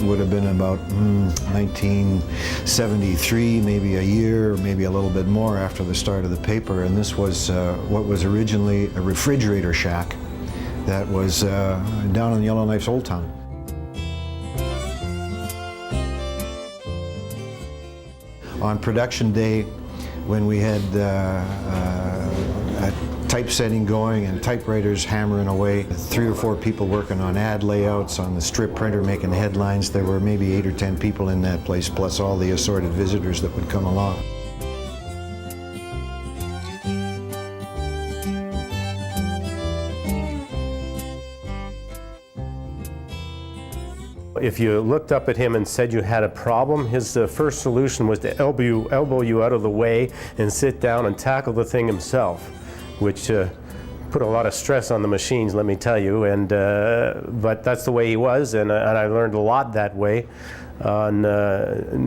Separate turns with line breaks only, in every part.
it would have been about 1973, maybe a year, maybe a little bit more after the start of the paper, and this was what was originally a refrigerator shack that was down in Yellowknife's Old Town. On production day, when we had a typesetting going and typewriters hammering away, 3 or 4 people working on ad layouts on the strip printer making headlines, there were maybe 8 or 10 people in that place, plus all the assorted visitors that would come along.
If you looked up at him and said you had a problem, his first solution was to elbow you out of the way and sit down and tackle the thing himself, which put a lot of stress on the machines, let me tell you. But that's the way he was, and I learned a lot that way on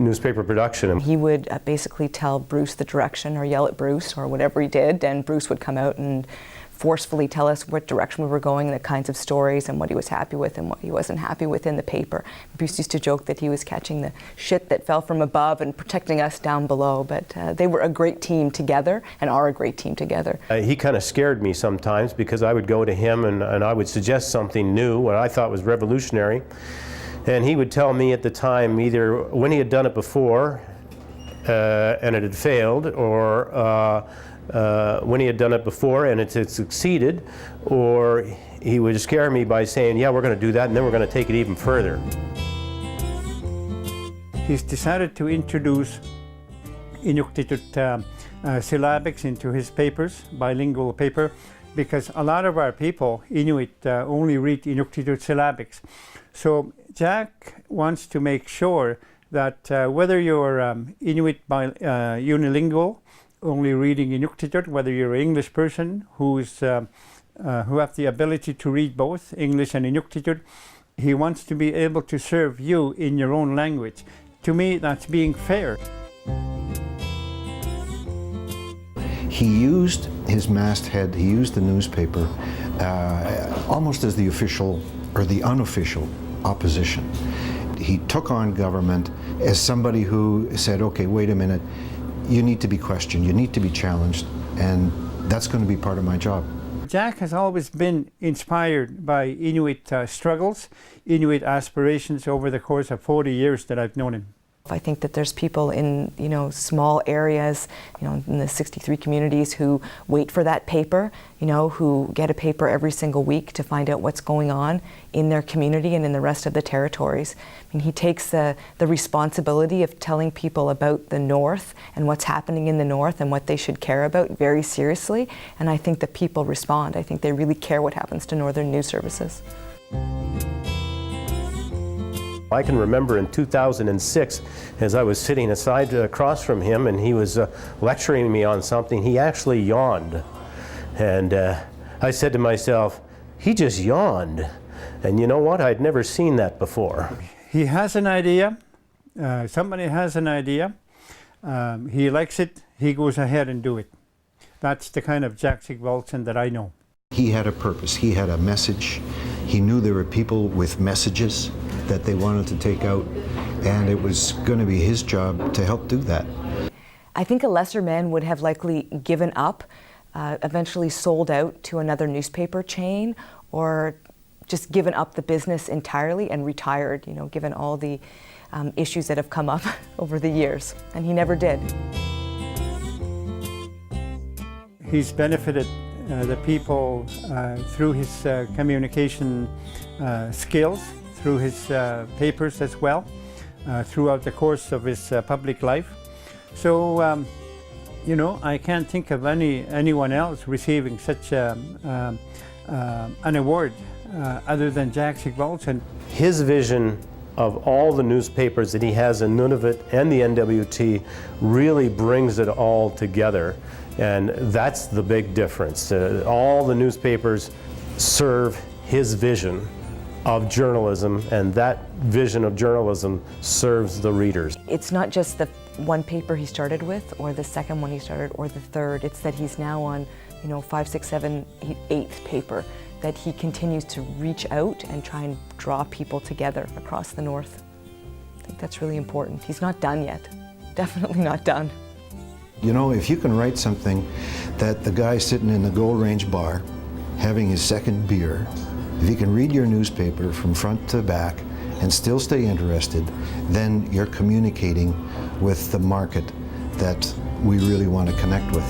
newspaper production.
He would basically tell Bruce the direction, or yell at Bruce, or whatever he did, and Bruce would come out and forcefully tell us what direction we were going and the kinds of stories and what he was happy with and what he wasn't happy with in the paper. Bruce used to joke that he was catching the shit that fell from above and protecting us down below, but they were a great team together and are a great team together.
He kind of scared me sometimes because I would go to him and I would suggest something new, what I thought was revolutionary, and he would tell me at the time either when he had done it before and it had failed, or when he had done it before and it had succeeded, or he would scare me by saying, yeah, we're going to do that and then we're going to take it even further.
He's decided to introduce Inuktitut syllabics into his papers, bilingual paper, because a lot of our people, Inuit, only read Inuktitut syllabics. So Jack wants to make sure that whether you're Inuit unilingual, only reading Inuktitut, whether you're an English person who have the ability to read both English and Inuktitut, he wants to be able to serve you in your own language. To me, that's being fair.
He used his masthead, he used the newspaper almost as the official or the unofficial opposition. He took on government as somebody who said, okay, wait a minute, you need to be questioned, you need to be challenged, and that's going to be part of my job.
Jack has always been inspired by Inuit struggles, Inuit aspirations over the course of 40 years that I've known him.
I think that there's people in, small areas, in the 63 communities who wait for that paper, who get a paper every single week to find out what's going on in their community and in the rest of the territories. I mean, he takes the responsibility of telling people about the North and what's happening in the North and what they should care about very seriously, and I think that people respond. I think they really care what happens to Northern News Services.
I can remember in 2006, as I was sitting aside across from him and he was lecturing me on something, he actually yawned. And I said to myself, he just yawned. And you know what? I'd never seen that before.
He has an idea, somebody has an idea, he likes it, he goes ahead and do it. That's the kind of Jack Sigvaldason that I know.
He had a purpose, he had a message, he knew there were people with messages that they wanted to take out, and it was going to be his job to help do that.
I think a lesser man would have likely given up, eventually sold out to another newspaper chain, or just given up the business entirely and retired, given all the issues that have come up over the years, and he never did.
He's benefited the people through his communication skills, through his papers as well, throughout the course of his public life. So, I can't think of anyone else receiving such an award other than Jack Sigvaldason.
His vision of all the newspapers that he has in Nunavut and the NWT really brings it all together, and that's the big difference. All the newspapers serve his vision of journalism, and that vision of journalism serves the readers.
It's not just the one paper he started with, or the second one he started, or the third. It's that he's now on, 5, 6, 7, 8th paper, that he continues to reach out and try and draw people together across the North. that's really important. He's not done yet. Definitely not done.
You know, if you can write something that the guy sitting in the Gold Range bar having his second beer, if he can read your newspaper from front to back and still stay interested, then you're communicating with the market that we really want to connect with.